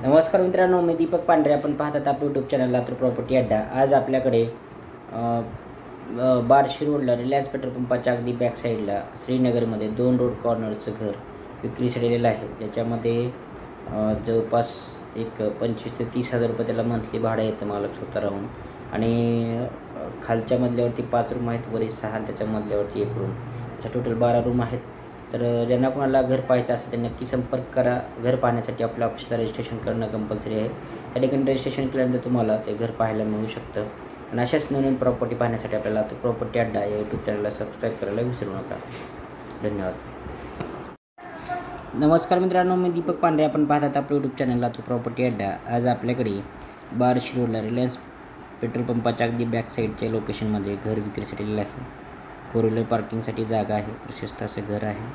नमस्कार मित्रांनो, मी दीपक पांढरे. आपण पाहतात आपलं यूट्यूब चॅनल लातूर प्रॉपर्टी अड्डा. आज आपल्याकडे बार्शी रोडला रिलायन्स पेट्रोल पंपाच्या अगदी बॅक साईडला श्रीनगरमध्ये 2 रोड कॉर्नरचं घर विक्रीसाठी दिलेलं आहे. ज्याच्यामध्ये जवळपास एक 25 ते 30,000 रुपये त्याला मंथली भाडं येतं मालक स्वतः राहून. आणि खालच्या मजल्यावरती 5 रूम आहेत, वरील 6 आणि त्याच्या मजल्यावरती 1 रूम, अशा टोटल 12 रूम आहेत. तर ज्यांना कोणाला घर पाहायचं असेल तर नक्की संपर्क करा. घर पाहण्यासाठी आपल्या ऑफिसला रजिस्ट्रेशन करणं कंपल्सरी आहे. त्या ठिकाणी रजिस्ट्रेशन केल्यानंतर तुम्हाला ते घर पाहायला मिळू शकतं. आणि अशाच नवीन प्रॉपर्टी पाहण्यासाठी आपल्याला तो प्रॉपर्टी अड्डा या यूट्यूब चॅनलला सबस्क्राईब करायला विसरू नका. धन्यवाद. नमस्कार मित्रांनो, मी दीपक पांढरे. आपण पाहतात आपलं यूट्यूब चॅनलला तो प्रॉपर्टी अड्डा. आज आपल्याकडे बार्शी रोडला रिलायन्स पेट्रोल पंपाच्या अगदी बॅक साईडच्या लोकेशनमध्ये घर विक्रीसाठी दिलेलं आहे. 4 व्हीलर पार्किंगसाठी जागा आहे. प्रशस्त असं घर आहे.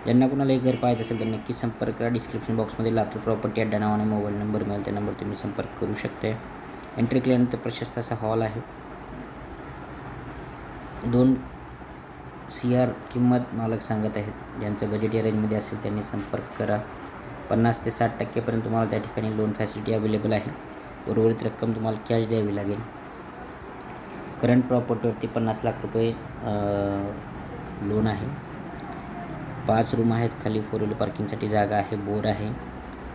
ज्यांना कोणाला हे घर पाहायचं असेल तर नक्की संपर्क करा. डिस्क्रिप्शन बॉक्समध्ये लातूर प्रॉपर्टी अड्डा नावाने मोबाईल नंबर मिळेल. त्या नंबर तुम्ही संपर्क करू शकते. एंट्री केल्यानंतर प्रशस्त असा हॉल आहे. 2 CR किंमत मालक सांगत आहेत. ज्यांचं बजेट या रेंजमध्ये असेल त्यांनी संपर्क करा. 50 ते 60% तुम्हाला त्या ठिकाणी लोन फॅसिलिटी अवेलेबल आहे. उर्वरित रक्कम तुम्हाला कॅश द्यावी लागेल. करंट प्रॉपर्टीवरती 50 लाख रुपये लोन आहे. 5 रूम आहेत. खाली 4 व्हीलर पार्किंगसाठी जागा आहे. बोर आहे.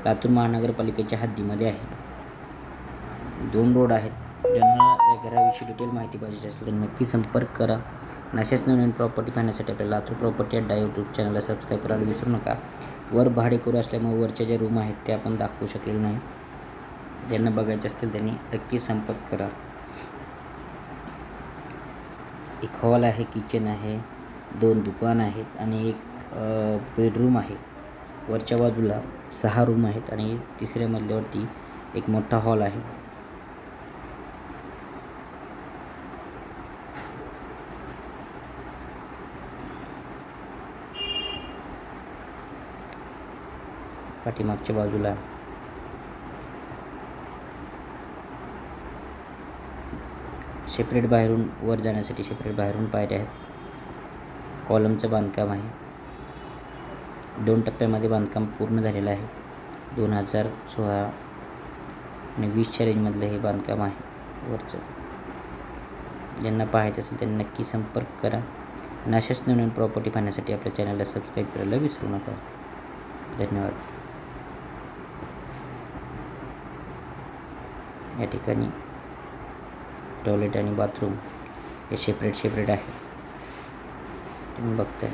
लातूर महानगरपालिकेच्या हद्दीमध्ये आहे. 2 रोड आहेत. ज्यांना या घराविषयी डिटेल माहिती पाहिजे असेल तर नक्की संपर्क करा. आणि अशाच नवीन प्रॉपर्टी पाहण्यासाठी आपल्या लातूर प्रॉपर्टी अड्डा यूट्यूब चॅनलला सबस्क्राईब करायला विसरू नका. वर भाडेकरू असल्यामुळे वरच्या ज्या रूम आहेत त्या आपण दाखवू शकलेलो नाही. ज्यांना बघायचे असतील त्यांनी नक्की संपर्क करा. एक हॉल आहे, किचन आहे, 2 दुकान आहेत आणि एक बेडरूम आहे. वरच्या बाजूला 6 रूम आहेत आणि 3ऱ्या मजल्यावरती एक मोठा हॉल आहे. पाठीमागच्या बाजूला सेपरेट बाहेरून वर जाण्यासाठी सेपरेट बाहेरून पायऱ्या आहेत. कॉलमचं बांधकाम आहे. 2 टप्प्यामध्ये बांधकाम पूर्ण झालेलं आहे. 2016 आणि 20च्या रेंजमधलं हे बांधकाम आहे वरचं. ज्यांना पाहायचं असेल त्यांनी नक्की संपर्क करा. आणि अशाच नवीन प्रॉपर्टी पाहण्यासाठी आपल्या चॅनलला सबस्क्राईब करायला विसरू नका. धन्यवाद. या ठिकाणी टॉयलेट आणि बाथरूम हे सेपरेट आहे. तुम्ही बघताय.